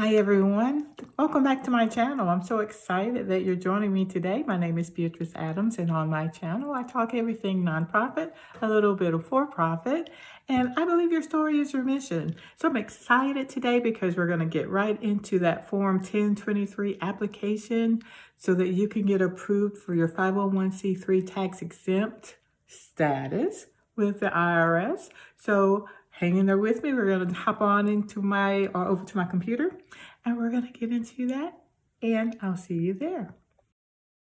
Hi everyone, welcome back to my channel. I'm so excited that you're joining me today. My name is Beatrice Adams, and on my channel I talk everything nonprofit, a little bit of for-profit, and I believe your story is your mission. So I'm excited today because we're going to get right into that Form 1023 application so that you can get approved for your 501c3 tax exempt status with the IRS. So hang in there with me. We're going to hop on into over to my computer, and we're going to get into that, and I'll see you there.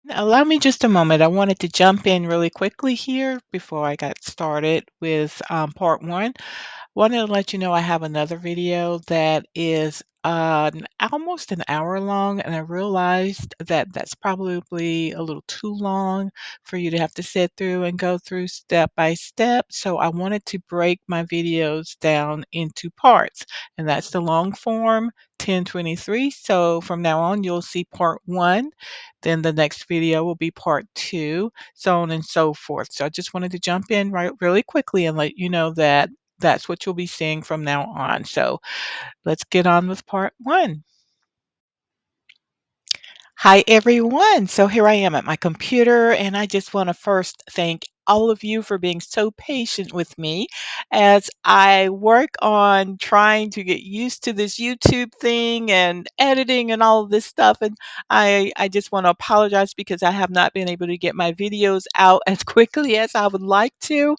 Now, allow me just a moment. I wanted to jump in really quickly here before I got started with part one. Wanted to let you know I have another video that is almost an hour long, and I realized that that's probably a little too long for you to have to sit through and go through step by step. So I wanted to break my videos down into parts, and that's the long form 1023. So from now on, you'll see part one, then the next video will be part two, so on and so forth. So I just wanted to jump in right really quickly and let you know that that's what you'll be seeing from now on. So let's get on with part one. Hi, everyone. So here I am at my computer, and I just want to first thank all of you for being so patient with me as I work on trying to get used to this YouTube thing and editing and all of this stuff. And I just want to apologize because I have not been able to get my videos out as quickly as I would like to.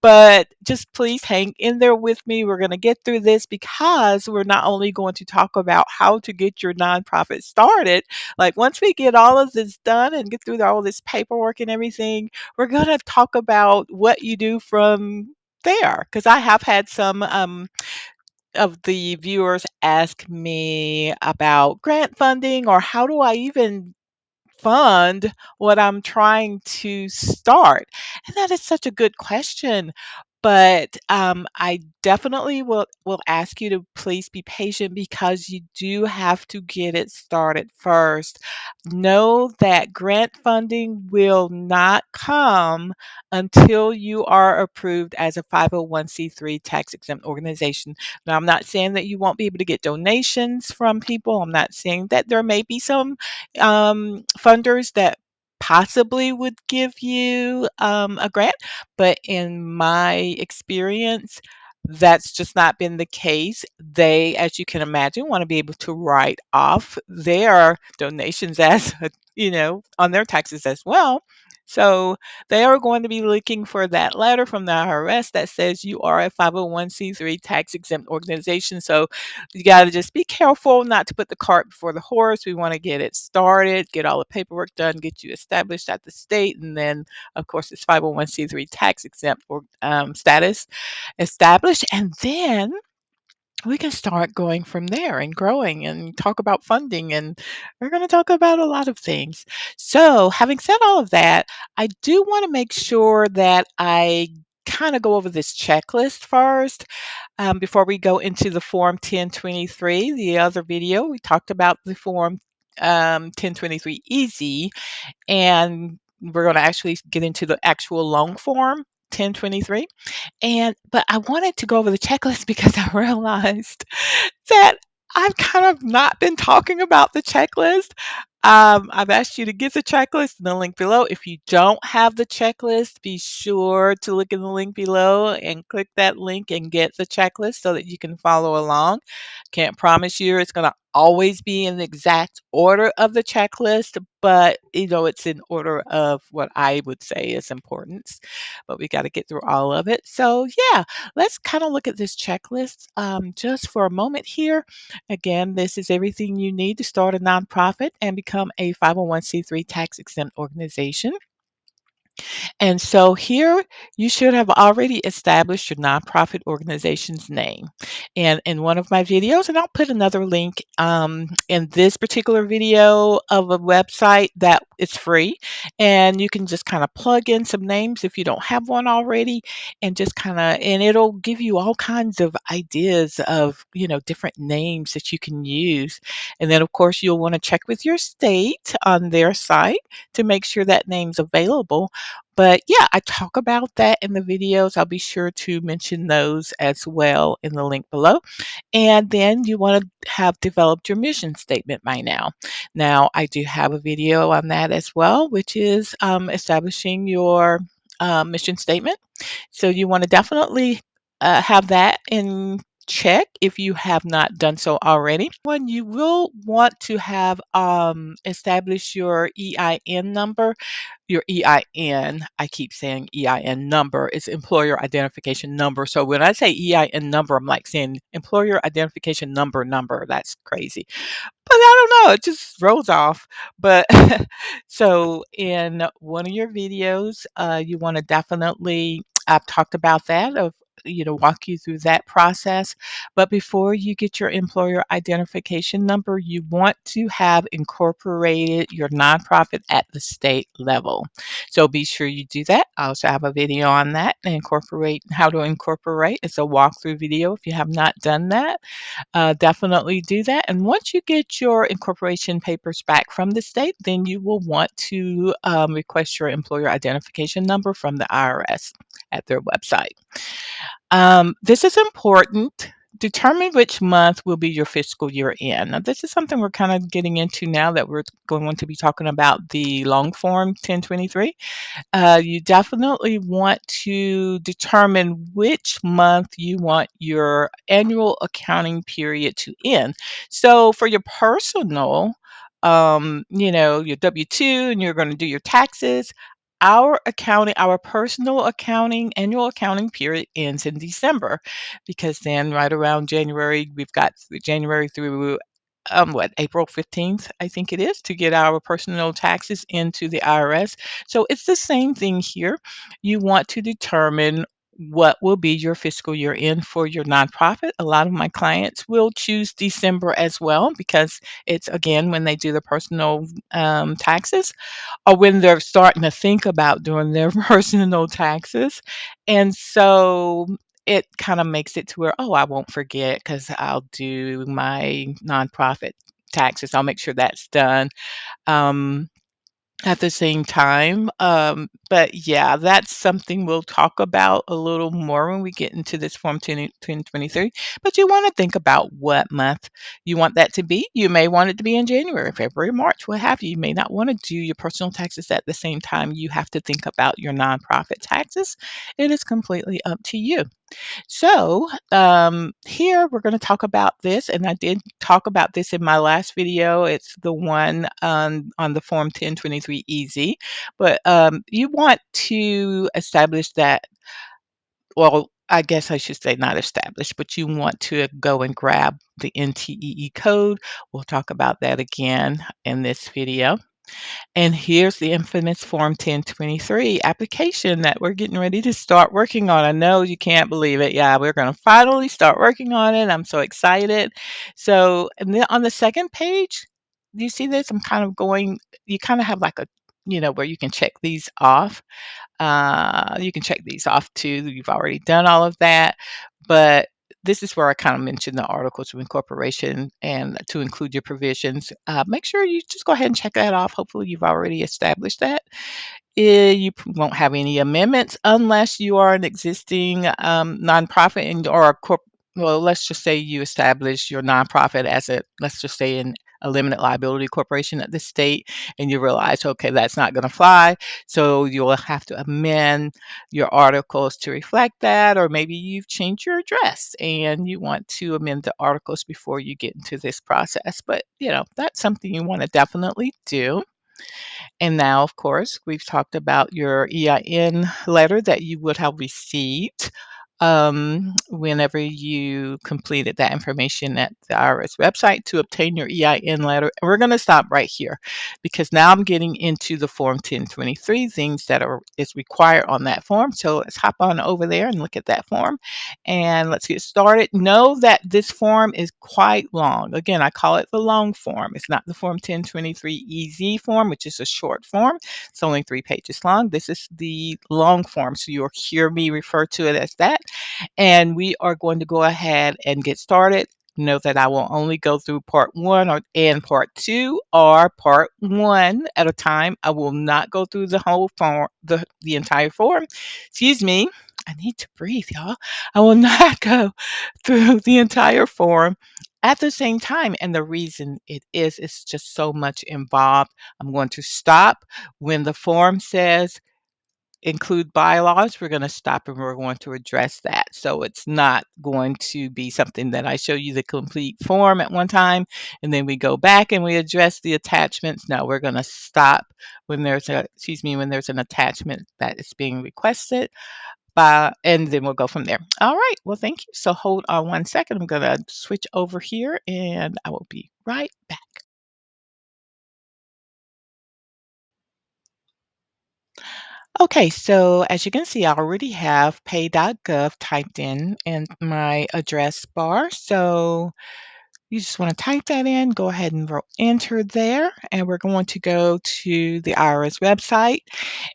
But just please hang in there with me. We're going to get through this because we're not only going to talk about how to get your nonprofit started. Like once we get all of this done and get through all this paperwork and everything, we're going to talk about what you do from there. Because I have had some of the viewers ask me about grant funding or how do I even fund what I'm trying to start? And that is such a good question. But I definitely will ask you to please be patient because you do have to get it started first. Know that grant funding will not come until you are approved as a 501c3 tax exempt organization. Now, I'm not saying that you won't be able to get donations from people. I'm not saying that there may be some funders that possibly would give you a grant, but in my experience, that's just not been the case. They, as you can imagine, want to be able to write off their donations as, on their taxes as well. So they are going to be looking for that letter from the IRS that says you are a 501c3 tax exempt organization. So you got to just be careful not to put the cart before the horse. We want to get it started, get all the paperwork done, get you established at the state, and then, of course, it's 501c3 tax exempt or status established. And then we can start going from there and growing and talk about funding. And we're going to talk about a lot of things. So, having said all of that, I do want to make sure that I kind of go over this checklist first before we go into the Form 1023. The other video, we talked about the Form 1023 Easy, and we're going to actually get into the actual long form 1023. But I wanted to go over the checklist because I realized that I've kind of not been talking about the checklist. I've asked you to get the checklist in the link below. If you don't have the checklist, be sure to look in the link below and click that link and get the checklist so that you can follow along. Can't promise you it's going to always be in the exact order of the checklist, but it's in order of what I would say is importance. But we got to get through all of it. So yeah, let's kind of look at this checklist just for a moment here. Again, this is everything you need to start a nonprofit and become a 501c3 tax exempt organization. And so here you should have already established your nonprofit organization's name. And in one of my videos, and I'll put another link in this particular video of a website that is free. And you can just kind of plug in some names if you don't have one already, and just and it'll give you all kinds of ideas of, different names that you can use. And then, of course, you'll want to check with your state on their site to make sure that name's available. But yeah, I talk about that in the videos. I'll be sure to mention those as well in the link below. And then you want to have developed your mission statement by now. Now, I do have a video on that as well, which is establishing your mission statement. So you want to definitely have that in check if you have not done so already. One, you will want to have established your EIN number. Your EIN, I keep saying EIN number, is employer identification number. So when I say EIN number, I'm like saying employer identification number. That's crazy. But I don't know, it just rolls off. But so in one of your videos, you want to definitely, I've talked about that of walk you through that process. But before you get your employer identification number, you want to have incorporated your nonprofit at the state level. So be sure you do that. I also have a video on that, incorporate how to incorporate. It's a walkthrough video if you have not done that. Definitely do that. And once you get your incorporation papers back from the state, then you will want to request your employer identification number from the IRS at their website. This is important. Determine which month will be your fiscal year end. Now, this is something we're kind of getting into now that we're going to be talking about the long form 1023. You definitely want to determine which month you want your annual accounting period to end. So for your personal, your W-2 and you're going to do your taxes, our personal accounting, annual accounting period ends in December because then right around January, we've got January through April 15th, I think it is, to get our personal taxes into the IRS. So it's the same thing here. You want to determine what will be your fiscal year end for your nonprofit. A lot of my clients will choose December as well because it's again when they do the personal taxes or when they're starting to think about doing their personal taxes. And so it kind of makes it to where, oh, I won't forget because I'll do my nonprofit taxes. I'll make sure that's done. Um, at the same time. But yeah, that's something we'll talk about a little more when we get into this Form 2023. But you want to think about what month you want that to be. You may want it to be in January, February, March, what have you. You may not want to do your personal taxes at the same time. You have to think about your nonprofit taxes. It is completely up to you. So, here we're going to talk about this, and I did talk about this in my last video. It's the one on the Form 1023 Easy, but you want to establish that, well, I guess I should say not establish, but you want to go and grab the NTEE code. We'll talk about that again in this video. And here's the infamous Form 1023 application that we're getting ready to start working on. I know you can't believe it. Yeah, we're going to finally start working on it. I'm so excited. So, and then on the second page, do you see this? I'm kind of going, you kind of have like a, where you can check these off. You can check these off too. You've already done all of that. But this is where I kind of mentioned the articles of incorporation and to include your provisions. Make sure you just go ahead and check that off. Hopefully, you've already established that. Won't have any amendments unless you are an existing nonprofit and or a corp. Well, let's just say you establish your nonprofit as a, let's just say, in a limited liability corporation at the state, and you realize, okay, that's not going to fly. So you'll have to amend your articles to reflect that, or maybe you've changed your address and you want to amend the articles before you get into this process. But, that's something you want to definitely do. And now, of course, we've talked about your EIN letter that you would have received whenever you completed that information at the IRS website to obtain your EIN letter. And we're going to stop right here because now I'm getting into the Form 1023 things that is required on that form. So let's hop on over there and look at that form and let's get started. Know that this form is quite long. Again, I call it the long form. It's not the Form 1023 Easy form, which is a short form. It's only 3 pages long. This is the long form. So you'll hear me refer to it as that. And we are going to go ahead and get started. Note that I will only go through part 1 and part 2 or part 1 at a time. I will not go through the whole form, the entire form. Excuse me. I need to breathe, y'all. I will not go through the entire form at the same time. And the reason it is, it's just so much involved. I'm going to stop when the form says include bylaws. We're going to stop and we're going to address that. So it's not going to be something that I show you the complete form at one time and then we go back and we address the attachments. No, we're going to stop when there's when there's an attachment that is being requested by, and then we'll go from there. All right. Well, thank you. So hold on one second. I'm going to switch over here and I will be right back. Okay, so as you can see, I already have pay.gov typed in my address bar. So you just want to type that in, go ahead and enter there, and we're going to go to the IRS website.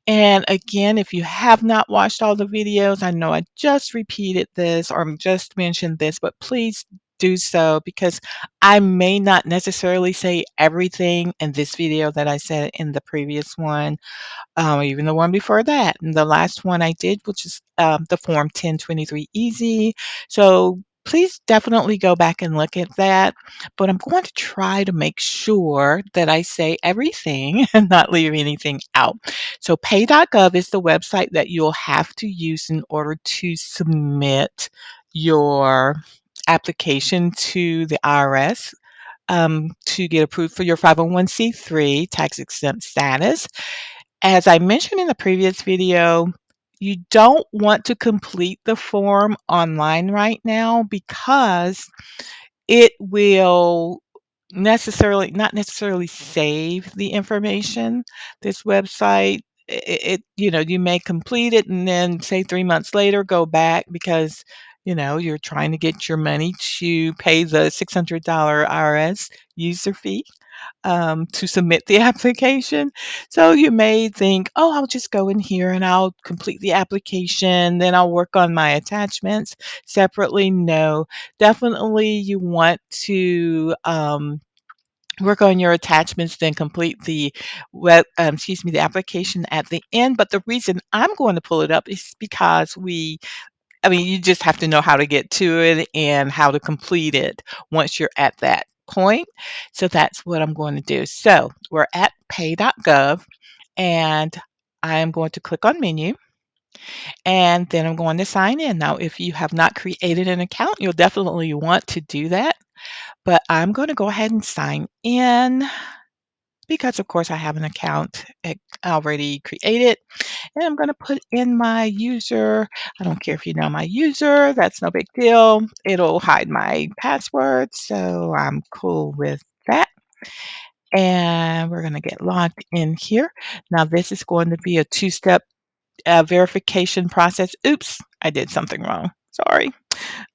And again, if you have not watched all the videos, I know I just repeated this or just mentioned this, but please do so because I may not necessarily say everything in this video that I said in the previous one, even the one before that. And the last one I did, which is the Form 1023 Easy. So please definitely go back and look at that. But I'm going to try to make sure that I say everything and not leave anything out. So pay.gov is the website that you'll have to use in order to submit your application to the IRS to get approved for your 501c3 tax exempt status. As I mentioned in the previous video, you don't want to complete the form online right now because it will not necessarily save the information. This website, you may complete it and then say 3 months later go back because you're trying to get your money to pay the $600 IRS user fee to submit the application. So you may think, oh, I'll just go in here and I'll complete the application, then I'll work on my attachments separately. No, definitely you want to work on your attachments, then complete the the application at the end. But the reason I'm going to pull it up is because you just have to know how to get to it and how to complete it once you're at that point. So that's what I'm going to do. So we're at pay.gov and I am going to click on menu and then I'm going to sign in. Now, if you have not created an account, you'll definitely want to do that. But I'm going to go ahead and sign in because, of course, I have an account already created. And I'm going to put in my user. I don't care if you know my user, that's no big deal. It'll hide my password, so I'm cool with that. And we're going to get logged in here. Now, this is going to be a two-step verification process. Oops, I did something wrong. Sorry.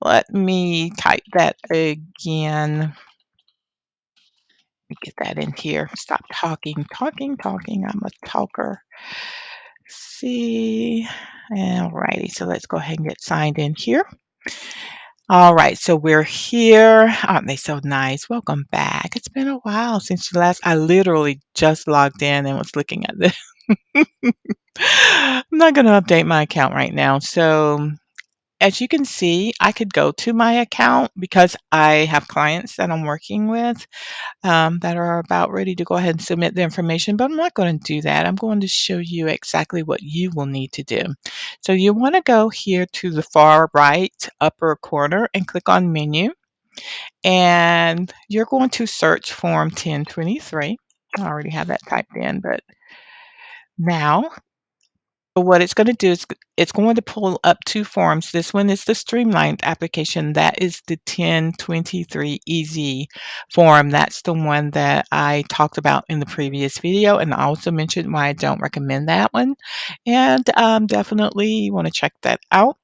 Let me type that again. Let me get that in here. Stop talking. I'm a talker. See. Alrighty, so let's go ahead and get signed in here. All right, so we're here. Aren't they so nice? Welcome back. It's been a while since you last. I literally just logged in and was looking at this. I'm not going to update my account right now. So as you can see, I could go to my account because I have clients that I'm working with that are about ready to go ahead and submit the information, but I'm not going to do that. I'm going to show you exactly what you will need to do. So you want to go here to the far right upper corner and click on menu, and you're going to search Form 1023. I already have that typed in, but now what it's going to do is it's going to pull up two forms. This one is the streamlined application. That is the 1023 easy form. That's the one that I talked about in the previous video. And I also mentioned why I don't recommend that one. And definitely you want to check that out.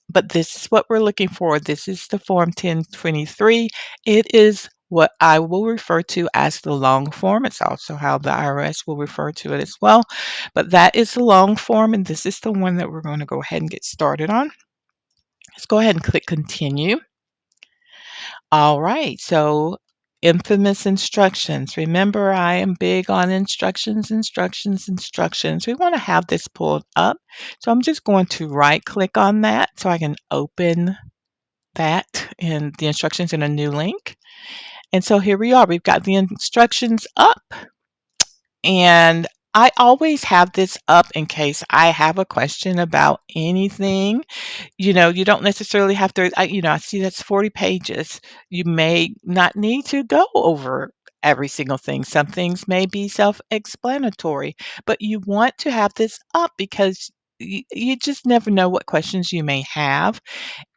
But this is what we're looking for. This is the Form 1023. It is what I will refer to as the long form. It's also how the IRS will refer to it as well. But that is the long form, and this is the one that we're going to go ahead and get started on. Let's go ahead and click continue. All right, so infamous instructions. Remember, I am big on instructions, instructions, instructions. We want to have this pulled up. So I'm just going to right click on that so I can open that and the instructions in a new link. And so here we are. We've got the instructions up, and I always have this up in case I have a question about anything. You don't necessarily have to, I see that's 40 pages. You may not need to go over every single thing. Some things may be self-explanatory, but you want to have this up because you just never know what questions you may have.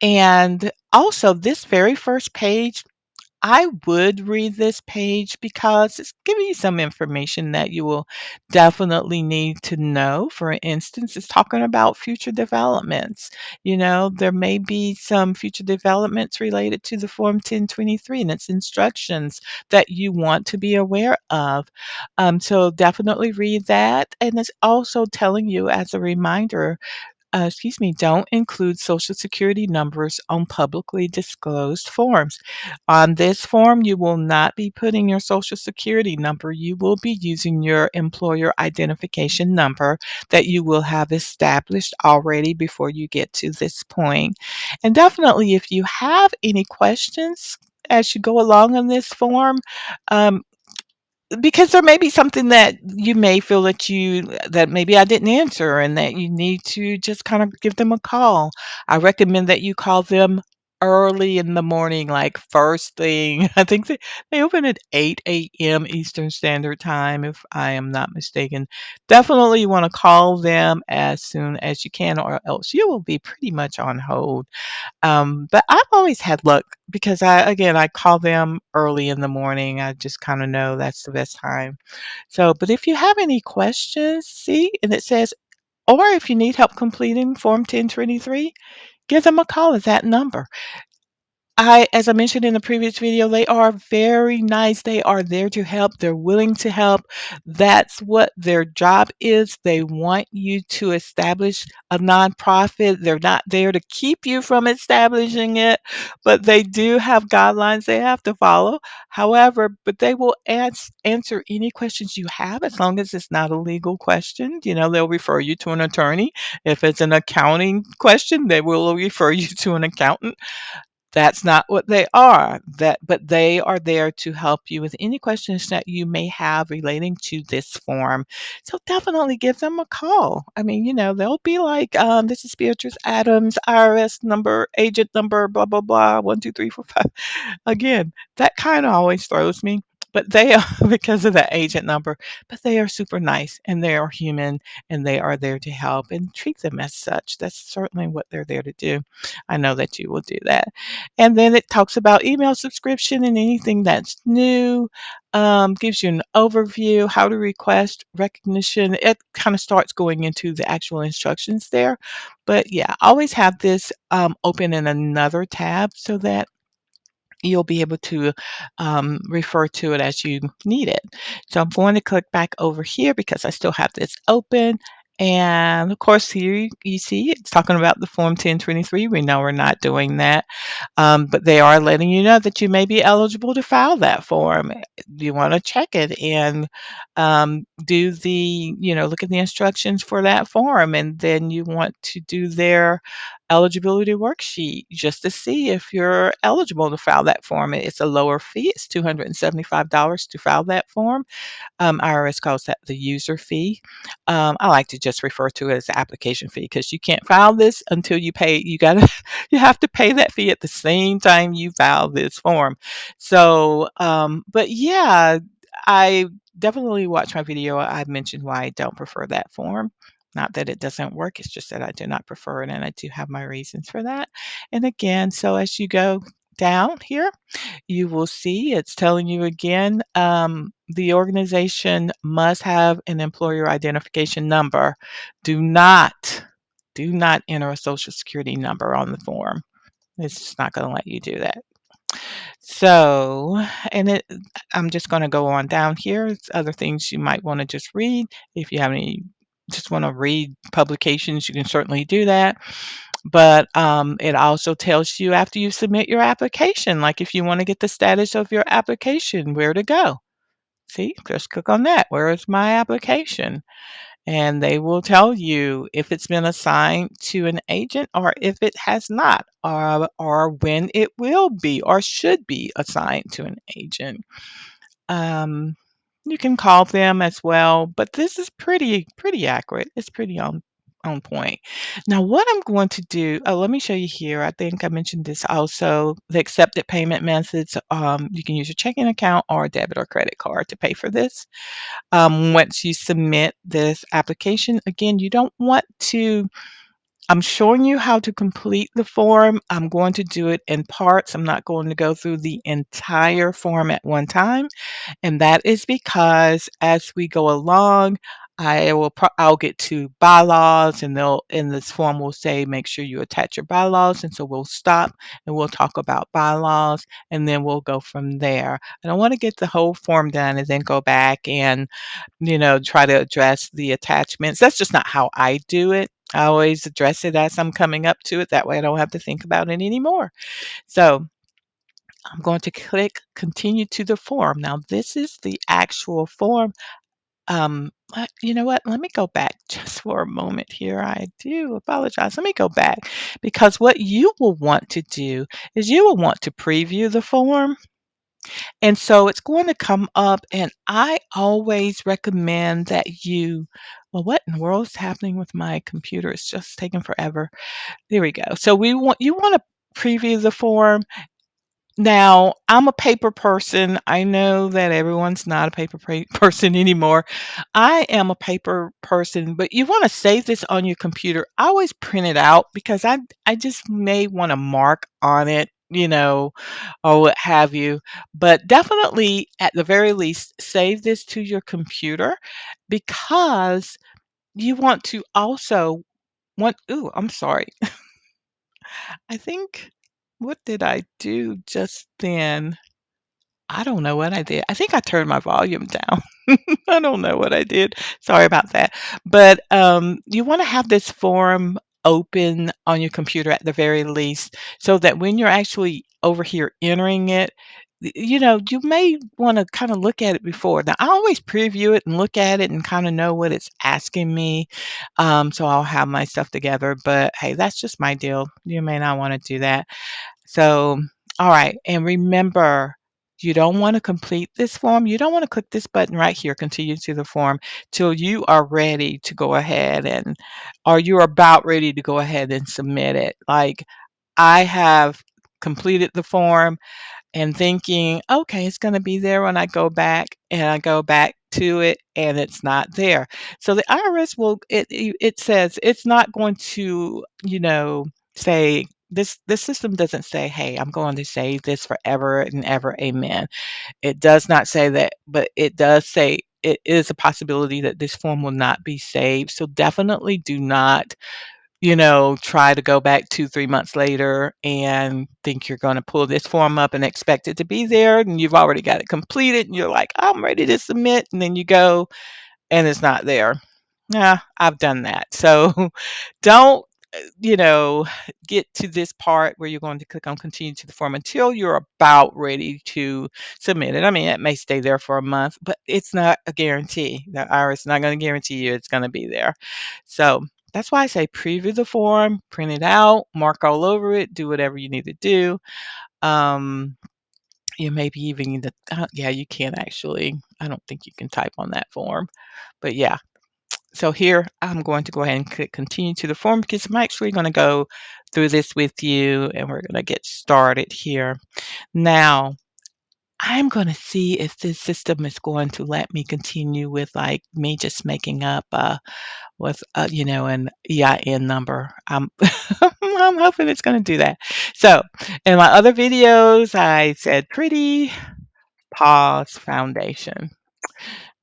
And also, this very first page, I would read this page because it's giving you some information that you will definitely need to know. For instance, it's talking about future developments. There may be some future developments related to the Form 1023 and its instructions that you want to be aware of. So definitely read that. And it's also telling you as a reminder, don't include Social Security numbers on publicly disclosed forms. On this form, you will not be putting your Social Security number. You will be using your employer identification number that you will have established already before you get to this point. And definitely, if you have any questions as you go along on this form, um, because there may be something that you may feel that maybe I didn't answer and that you need to just kind of give them a call. I recommend that you call them early in the morning, like first thing. I think they open at 8 a.m. Eastern Standard Time, if I am not mistaken. Definitely you want to call them as soon as you can, or else you will be pretty much on hold. But I've always had luck because I call them early in the morning. I just kind of know that's the best time. So, but if you have any questions, see, and it says, or if you need help completing Form 1023, give them a call at that number. As I mentioned in the previous video, they are very nice. They are there to help. They're willing to help. That's what their job is. They want you to establish a nonprofit. They're not there to keep you from establishing it, but they do have guidelines they have to follow. However, but they will answer any questions you have as long as it's not a legal question. They'll refer you to an attorney. If it's an accounting question, they will refer you to an accountant. That's not what they are. But they are there to help you with any questions that you may have relating to this form. So definitely give them a call. I mean, they'll be like, this is Beatrice Adams, IRS number, agent number, blah, blah, blah, 1, 2, 3, 4, 5. Again, that kind of always throws me. But they are because of the agent number, but they are super nice and they are human and they are there to help and treat them as such. That's certainly what they're there to do. I know that you will do that. And then it talks about email subscription and anything that's new, gives you an overview, how to request recognition. It kind of starts going into the actual instructions there. But yeah, always have this open in another tab so that you'll be able to refer to it as you need it. So I'm going to click back over here because I still have this open. And of course, here you see it's talking about the Form 1023. We know we're not doing that, but they are letting you know that you may be eligible to file that form. You want to check it and look at the instructions for that form, and then you want to do their eligibility worksheet just to see if you're eligible to file that form. It's a lower fee. It's $275 to file that form. IRS calls that the user fee. I like to just refer to it as the application fee because you can't file this until you pay. You have to pay that fee at the same time you file this form. So, but yeah, I definitely watch my video. I mentioned why I don't prefer that form. Not that it doesn't work, it's just that I do not prefer it, and I do have my reasons for that. And again, so as you go down here, you will see it's telling you again, the organization must have an employer identification number. Do not, do not enter a social security number on the form. It's just not going to let you do that. So, I'm just going to go on down here. It's other things you might want to just read. If you have any, just want to read publications, you can certainly do that. But it also tells you after you submit your application, like if you want to get the status of your application, where to go. See, just click on that. Where is my application? And they will tell you if it's been assigned to an agent or if it has not, or when it will be or should be assigned to an agent. Um, you can call them as well, but this is pretty accurate. It's pretty on point. Now, what I'm going to do, oh, let me show you here. I think I mentioned this also. The accepted payment methods. You can use your checking account or debit or credit card to pay for this. Once you submit this application, again, you don't want to. I'm showing you how to complete the form. I'm going to do it in parts. I'm not going to go through the entire form at one time. And that is because as we go along, I'll get to bylaws, and they'll in this form will say make sure you attach your bylaws, and so we'll stop and we'll talk about bylaws, and then we'll go from there. I don't want to get the whole form done and then go back and try to address the attachments. That's just not how I do it. I always address it as I'm coming up to it. That way I don't have to think about it anymore. So I'm going to click continue to the form. Now, this is the actual form. You know what? Let me go back just for a moment here. I do apologize. Let me go back because what you will want to do is you will want to preview the form. And so it's going to come up, and I always recommend that well, what in the world is happening with my computer? It's just taking forever. There we go. So you want to preview the form. Now, I'm a paper person. I know that everyone's not a person anymore. I am a paper person, but you want to save this on your computer. I always print it out because I just may want to mark on it, or what have you. But definitely, at the very least, save this to your computer because you want to also ooh, I'm sorry. I think, what did I do just then? I don't know what I did. I think I turned my volume down. I don't know what I did. Sorry about that. But you want to have this form open on your computer at the very least so that when you're actually over here entering it, you may want to kind of look at it before. Now, I always preview it and look at it and kind of know what it's asking me. So I'll have my stuff together. But hey, that's just my deal. You may not want to do that. So, all right. And remember, you don't want to complete this form. You don't want to click this button right here, continue to the form, till you are ready to go ahead or you're about ready to go ahead and submit it. Like I have completed the form and thinking, okay, it's going to be there when I go back, and I go back to it and it's not there. So the IRS it says it's not going to, say this system doesn't say, hey, I'm going to save this forever and ever. Amen. It does not say that, but it does say it is a possibility that this form will not be saved. So definitely do not try to go back 2, 3 months later and think you're gonna pull this form up and expect it to be there, and you've already got it completed, and you're like, "I'm ready to submit," and then you go, and it's not there. Yeah, I've done that. So, don't, you know, get to this part where you're going to click on continue to the form until you're about ready to submit it. I mean, it may stay there for a month, but it's not a guarantee. The IRS is not going to guarantee you it's going to be there. So that's why I say preview the form, print it out, mark all over it, do whatever you need to do. Um, you maybe even need to, yeah, you can actually. I don't think you can type on that form, but yeah, so here I'm going to go ahead and click continue to the form because I'm actually going to go through this with you and we're going to get started here. Now, I'm going to see if this system is going to let me continue with like me just making up with an EIN number. I'm hoping it's going to do that. So in my other videos, I said pretty pause foundation.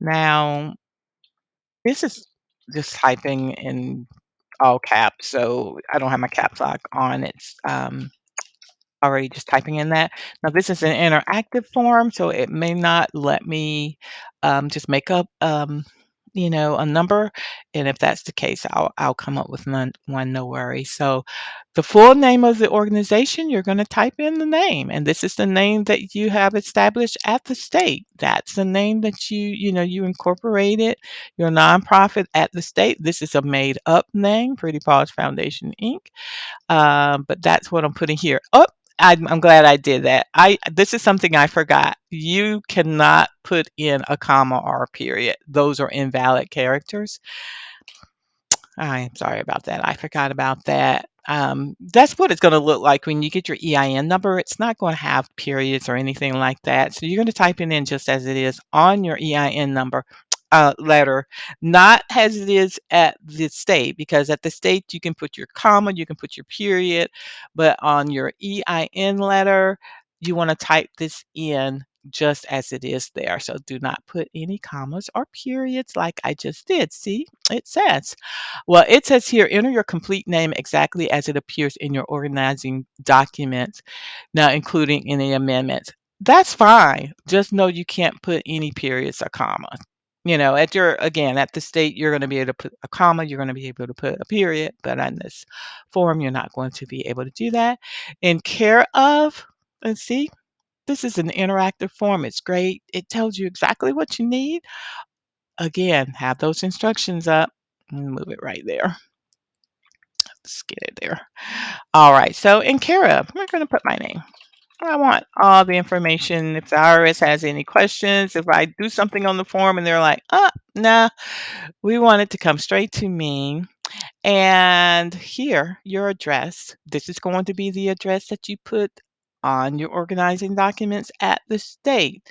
Now, this is just typing in all caps, so I don't have my caps lock on. It's already just typing in that. Now this is an interactive form, so it may not let me just make up a number? And if that's the case, I'll come up with one, no worry. So the full name of the organization, you're going to type in the name, and this is the name that you have established at the state. That's the name that you incorporated your nonprofit at the state. This is a made up name, Pretty Paws Foundation Inc. But that's what I'm putting here. Oh, I'm glad I did that. This is something I forgot. You cannot put in a comma or a period. Those are invalid characters. I'm sorry about that. I forgot about that. That's what it's going to look like when you get your EIN number. It's not going to have periods or anything like that. So you're going to type it in just as it is on your EIN number letter, not as it is at the state, because at the state you can put your comma, you can put your period, but on your EIN letter, you want to type this in just as it is there. So do not put any commas or periods like I just did. See, it says. Well, it says here, enter your complete name exactly as it appears in your organizing documents, now including any amendments. That's fine. Just know you can't put any periods or commas. At the state, you're going to be able to put a comma, you're going to be able to put a period, but on this form, you're not going to be able to do that. In care of, let's see, this is an interactive form. It's great. It tells you exactly what you need. Again, have those instructions up and move it right there. Let's get it there. All right. So in care of, I'm going to put my name. I want all the information. If the IRS has any questions, if I do something on the form and they're like, nah, we want it to come straight to me. And here, your address. This is going to be the address that you put on your organizing documents at the state.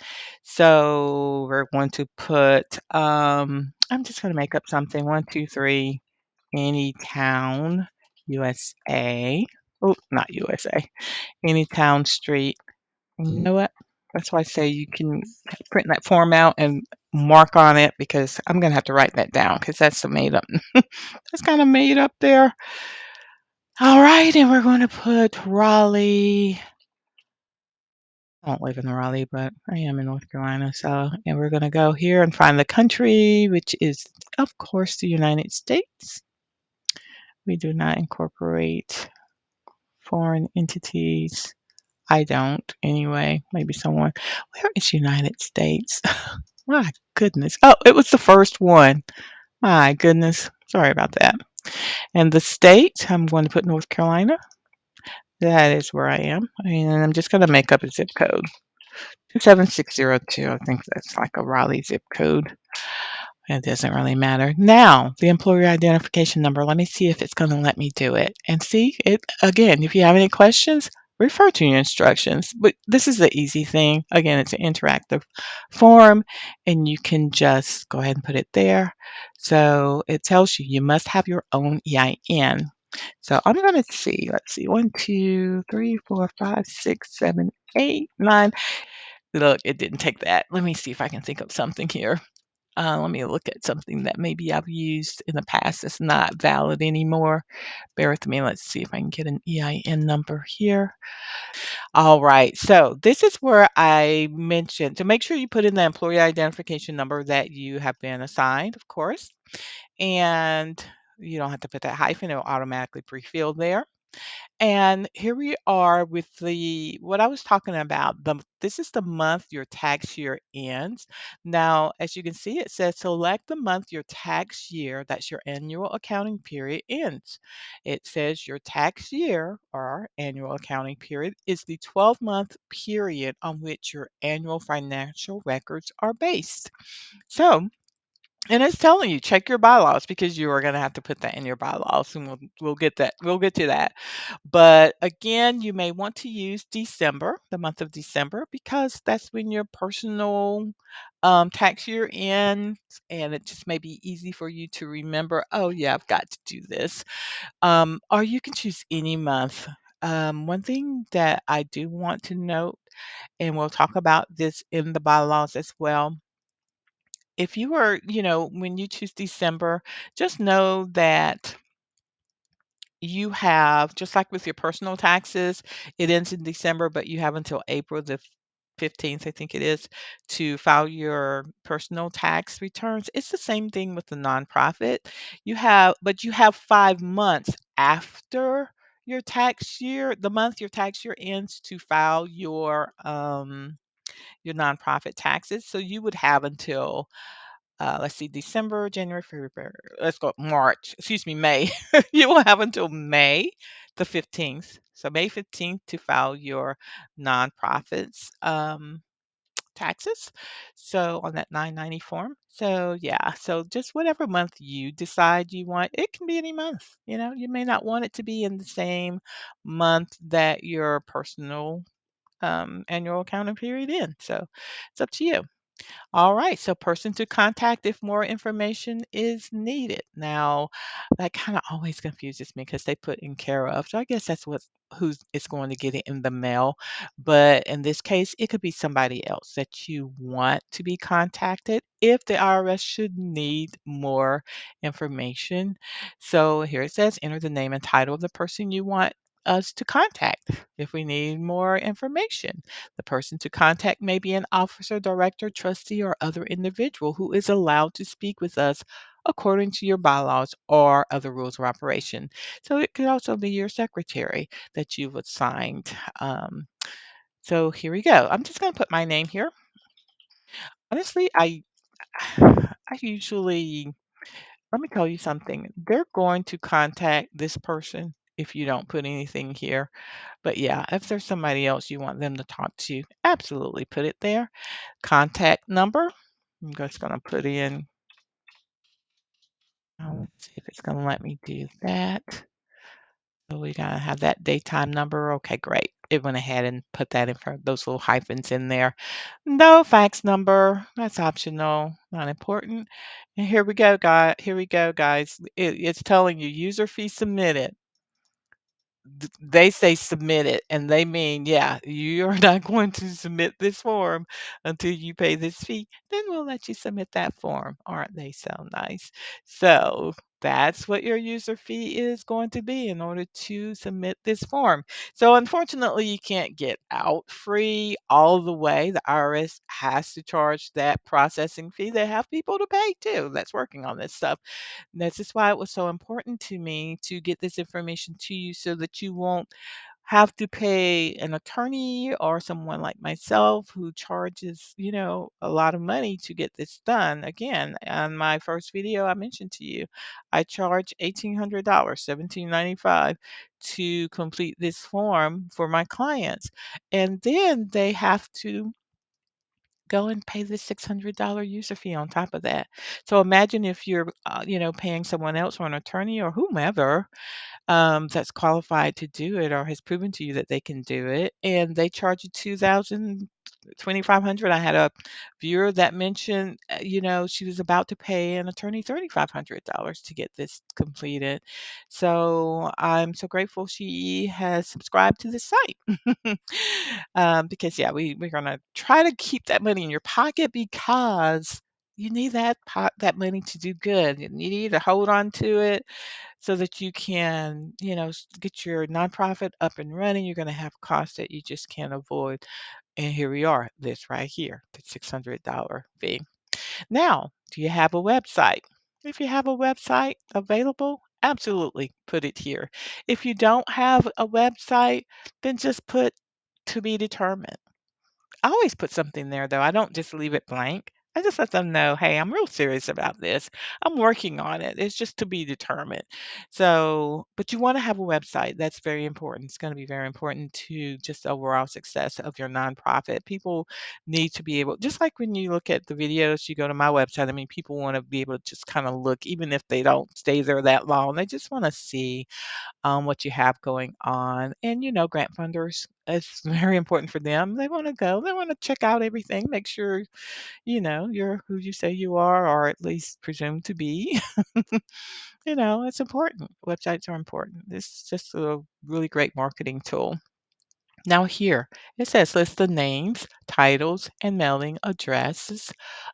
So we're going to put, I'm just going to make up something, 123 Anytown, USA. Oh, not USA. Anytown Street. And you know what? That's why I say you can print that form out and mark on it, because I'm going to have to write that down because that's the made up. That's kind of made up there. All right, and we're going to put Raleigh. I don't live in Raleigh, but I am in North Carolina. And we're going to go here and find the country, which is, of course, the United States. We do not incorporate foreign entities. I don't, anyway. Maybe someone. Where is United States? My goodness. Oh, it was the first one. My goodness. Sorry about that. And the state, I'm going to put North Carolina. That is where I am. And I'm just going to make up a zip code. 27602. I think that's like a Raleigh zip code. It doesn't really matter. Now, the employer identification number. Let me see if it's going to let me do it. And see, it again, if you have any questions, refer to your instructions. But this is the easy thing. Again, it's an interactive form, and you can just go ahead and put it there. So it tells you must have your own EIN. So I'm going to see. Let's see. 1, 2, 3, 4, 5, 6, 7, 8, 9. Look, it didn't take that. Let me see if I can think of something here. Let me look at something that maybe I've used in the past that's not valid anymore. Bear with me. Let's see if I can get an EIN number here. All right. So this is where I mentioned to make sure you put in the employee identification number that you have been assigned, of course. And you don't have to put that hyphen, it'll automatically pre-fill there. And here we are with what I was talking about. This is the month your tax year ends. Now, as you can see, it says select the month your tax year, that's your annual accounting period, ends. It says your tax year or annual accounting period is the 12-month period on which your annual financial records are based. So, and it's telling you check your bylaws, because you are going to have to put that in your bylaws, and we'll get that. We'll get to that. But again, you may want to use December, the month of December, because that's when your personal tax year ends, and it just may be easy for you to remember. Oh yeah, I've got to do this. Or you can choose any month. One thing that I do want to note, and we'll talk about this in the bylaws as well, if you are, when you choose December, just know that you have, just like with your personal taxes, it ends in December, but you have until April the 15th, I think it is, to file your personal tax returns. It's the same thing with the nonprofit. But you have 5 months after the month your tax year ends to file your nonprofit taxes. So you would have until let's see, December, January, February. Let's go March. Excuse me, May. You will have until May the 15th. So May 15th to file your nonprofits taxes. So on that 990 form. So yeah, so just whatever month you decide you want, it can be any month. You may not want it to be in the same month that your personal annual accounting period ends. So it's up to you. All right, so person to contact if more information is needed. Now, that kind of always confuses me because they put in care of. So I guess that's who's is going to get it in the mail. But in this case, it could be somebody else that you want to be contacted if the IRS should need more information. So here it says enter the name and title of the person you want us to contact if we need more information. The person to contact may be an officer, director, trustee, or other individual who is allowed to speak with us according to your bylaws or other rules of operation. So it could also be your secretary that you've assigned. So here we go. I'm just going to put my name here. Honestly, I usually let me tell you something. They're going to contact this person if you don't put anything here. But yeah, if there's somebody else you want them to talk to, absolutely put it there. Contact number. I'm just going to put in, let's see if it's going to let me do that. So we got to have that daytime number. Okay, great. It went ahead and put that in front, those little hyphens in there. No fax number. That's optional, not important. And here we go, guys. Here we go, guys. It's telling you user fee submitted. They say submit it, and they mean, yeah, you're not going to submit this form until you pay this fee. Then we'll let you submit that form. Aren't they so nice? So that's what your user fee is going to be in order to submit this form. So unfortunately, you can't get out free all the way. The IRS has to charge that processing fee. They have people to pay too that's working on this stuff. This is why it was so important to me to get this information to you so that you won't have to pay an attorney or someone like myself who charges, a lot of money to get this done. Again, on my first video I mentioned to you, I charge $1,800, 1795 to complete this form for my clients. And then they have to go and pay the $600 user fee on top of that. So imagine if you're, paying someone else or an attorney or whomever that's qualified to do it or has proven to you that they can do it, and they charge you 2,000, 2,500. I had a viewer that mentioned, she was about to pay an attorney $3,500 to get this completed. So I'm so grateful she has subscribed to the site. Because yeah, we're gonna try to keep that money in your pocket because you need that money to do good. You need to hold on to it so that you can, get your nonprofit up and running. You're going to have costs that you just can't avoid. And here we are, this right here, the $600 fee. Now, do you have a website? If you have a website available, absolutely put it here. If you don't have a website, then just put to be determined. I always put something there though. I don't just leave it blank. I just let them know, hey, I'm real serious about this. I'm working on it. It's just to be determined. So, but you want to have a website. That's very important. It's going to be very important to just the overall success of your nonprofit. People need to be able, just like when you look at the videos, you go to my website. I mean, people want to be able to just kind of look, even if they don't stay there that long. They just want to see what you have going on. And, grant funders, it's very important for them. They want to go, they want to check out everything, make sure, you're who you say you are, or at least presumed to be. It's important. Websites are important. This is just a really great marketing tool. Now, here it says list the names, titles, and mailing addresses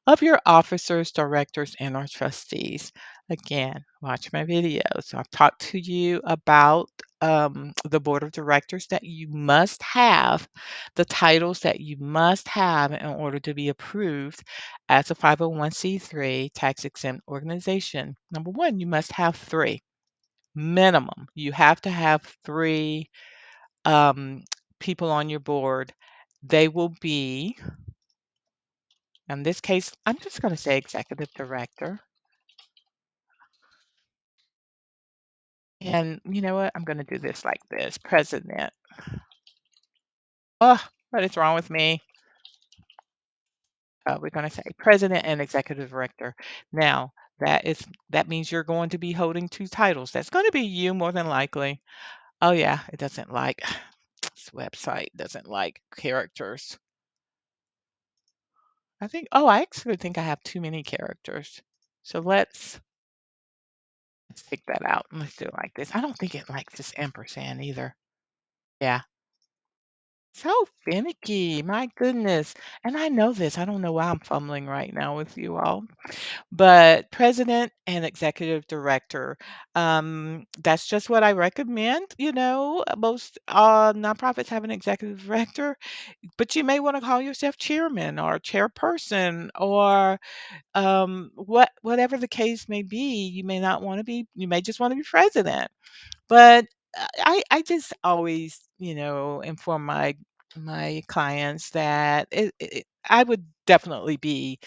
of your officers, directors, and or trustees. Again, watch my videos. I've talked to you about the board of directors that you must have, the titles that you must have in order to be approved as a 501c3 tax exempt organization. Number one, you must have three minimum. You have to have three um, people on your board. They will be, in this case, I'm just going to say executive director. And you know what? I'm going to do this like this president. Oh, what is wrong with me? We're going to say president and executive director. Now, that means you're going to be holding two titles. That's going to be you more than likely. Oh yeah, it doesn't like this website doesn't like characters. I actually think I have too many characters. So let's take that out. Let's do it like this. I don't think it likes this ampersand either. Yeah. So finicky, my goodness. And I know this. I don't know why I'm fumbling right now with you all. But president and executive director, that's just what I recommend. Most nonprofits have an executive director, but you may want to call yourself chairman or chairperson or whatever the case may be. You may not want to be. You may just want to be president. But I just always, inform my clients that I would definitely be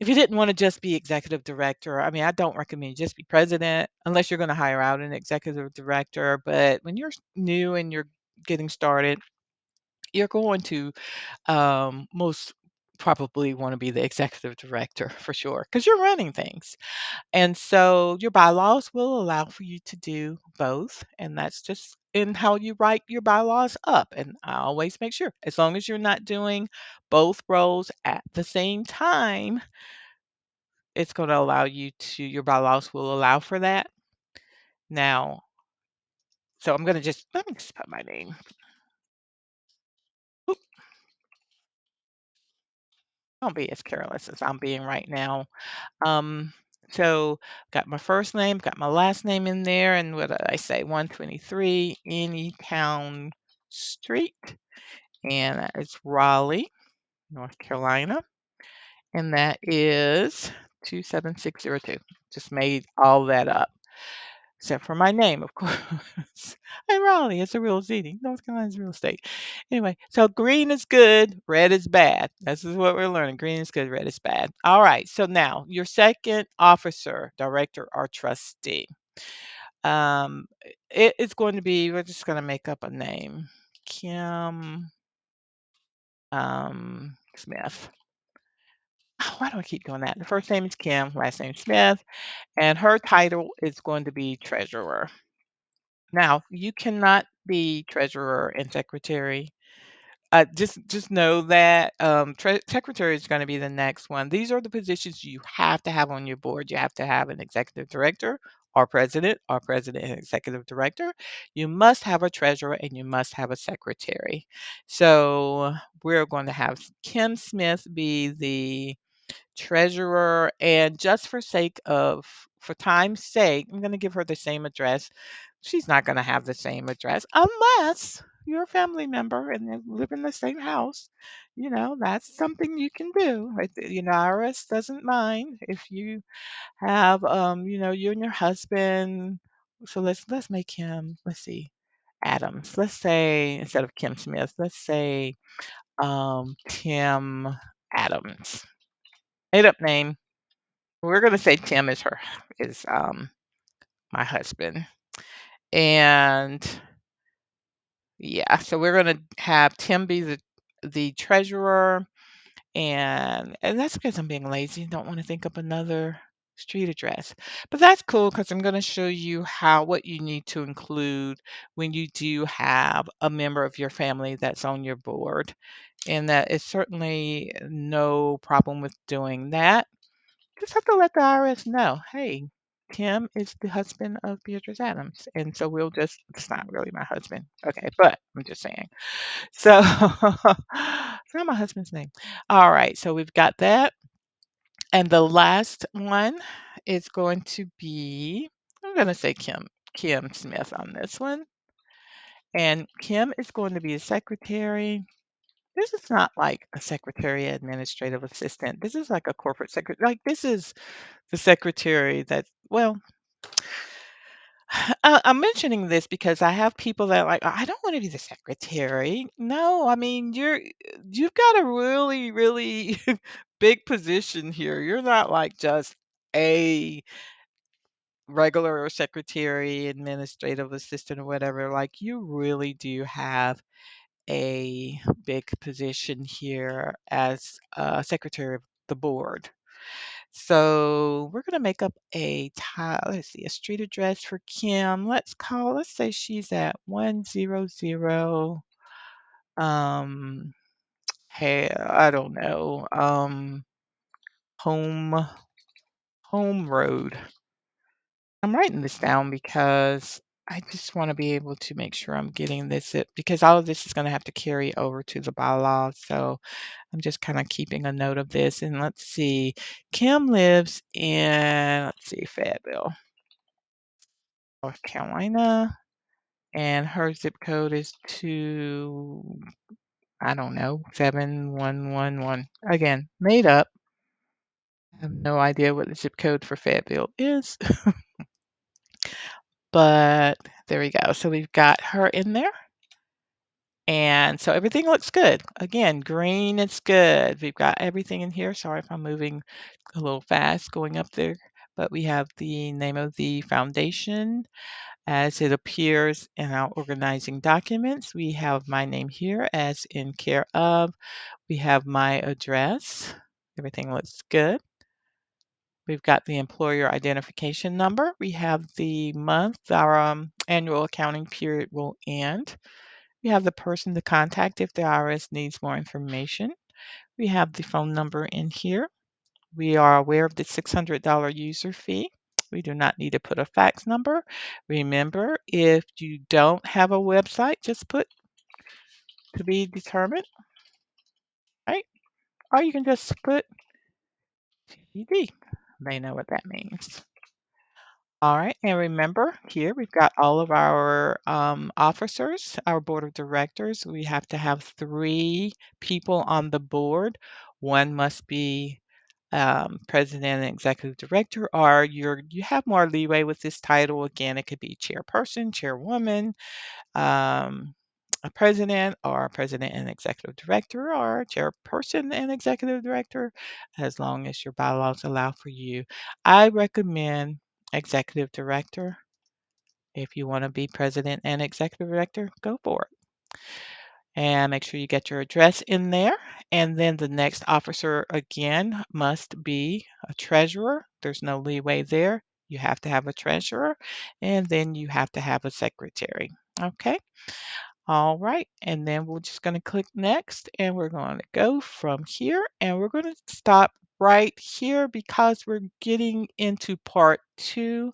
if you didn't want to just be executive director. I mean, I don't recommend you just be president unless you're going to hire out an executive director. But when you're new and you're getting started, you're going to most probably want to be the executive director for sure because you're running things. And so your bylaws will allow for you to do both. And that's just in how you write your bylaws up. And I always make sure, as long as you're not doing both roles at the same time, it's going to allow you to, your bylaws will allow for that. Now, so let me just put my name. Oop, don't be as careless as I'm being right now. Um, so got my first name, got my last name in there, and what did I say? 123 Anytown Street, and that is Raleigh, North Carolina, and that is 27602. Just made all that up. Except for my name, of course. I'm Raleigh. It's a real city. North Carolina's a real state. Anyway, so green is good, red is bad. This is what we're learning. Green is good, red is bad. All right. So now your second officer, director, or trustee. Um, it's going to be, we're just going to make up a name. Kim Smith. Why do I keep doing that? The first name is Kim, last name Smith, and her title is going to be treasurer. Now, you cannot be treasurer and secretary. Just know that secretary is going to be the next one. These are the positions you have to have on your board. You have to have an executive director or president and executive director. You must have a treasurer and you must have a secretary. So we're going to have Kim Smith be the treasurer, and just for time's sake, I'm going to give her the same address. She's not going to have the same address unless you're a family member and they live in the same house. That's something you can do. IRS doesn't mind if you have, you and your husband. So let's make him. Let's see, Adams. Let's say instead of Kim Smith, let's say Tim Adams. Made up name. We're gonna say Tim is my husband. And yeah, so we're gonna have Tim be the treasurer, and that's because I'm being lazy and don't want to think up another street address. But that's cool because I'm gonna show you what you need to include when you do have a member of your family that's on your board. And that is certainly no problem with doing that. Just have to let the IRS know, hey, Tim is the husband of Beatrice Adams. And so it's not really my husband. Okay, but I'm just saying. So it's not my husband's name. All right, so we've got that. And the last one is going to be, I'm going to say Kim Smith on this one. And Kim is going to be a secretary. This is not like a secretary administrative assistant. This is like a corporate secretary. Like this is the secretary that, well, I'm mentioning this because I have people that are like, I don't want to be the secretary. No, I mean, you've got a really, really big position here. You're not like just a regular secretary, administrative assistant, or whatever. Like you really do have a big position here as secretary of the board. So we're gonna make up let's see, a street address for Kim. Let's say she's at 100, hey, I don't know, home, home road. I'm writing this down because I just want to be able to make sure I'm getting because all of this is going to have to carry over to the bylaws. So I'm just kind of keeping a note of this. And let's see, Kim lives in, let's see, Fayetteville, North Carolina, and her zip code is I don't know, 7111. Again, made up. I have no idea what the zip code for Fayetteville is, but there we go. So we've got her in there. And so everything looks good. Again, green is good. We've got everything in here. Sorry if I'm moving a little fast going up there, but we have the name of the foundation as it appears in our organizing documents. We have my name here as in care of. We have my address. Everything looks good. We've got the employer identification number. We have the month our annual accounting period will end. We have the person to contact if the IRS needs more information. We have the phone number in here. We are aware of the $600 user fee. We do not need to put a fax number. Remember, if you don't have a website, just put to be determined, right? Or you can just put TBD. They know what that means. All right, and remember here we've got all of our officers, our board of directors. We have to have 3 people on the board. One must be president and executive director, or you have more leeway with this title. Again, it could be chairperson, chairwoman, a president, or president and executive director, or chairperson and executive director, as long as your bylaws allow for you. I recommend executive director. If you want to be president and executive director, go for it. And make sure you get your address in there. And then the next officer again must be a treasurer. There's no leeway there. You have to have a treasurer, and then you have to have a secretary. Okay. All right. And then we're just going to click next, and we're going to go from here, and we're going to stop right here because we're getting into part 2.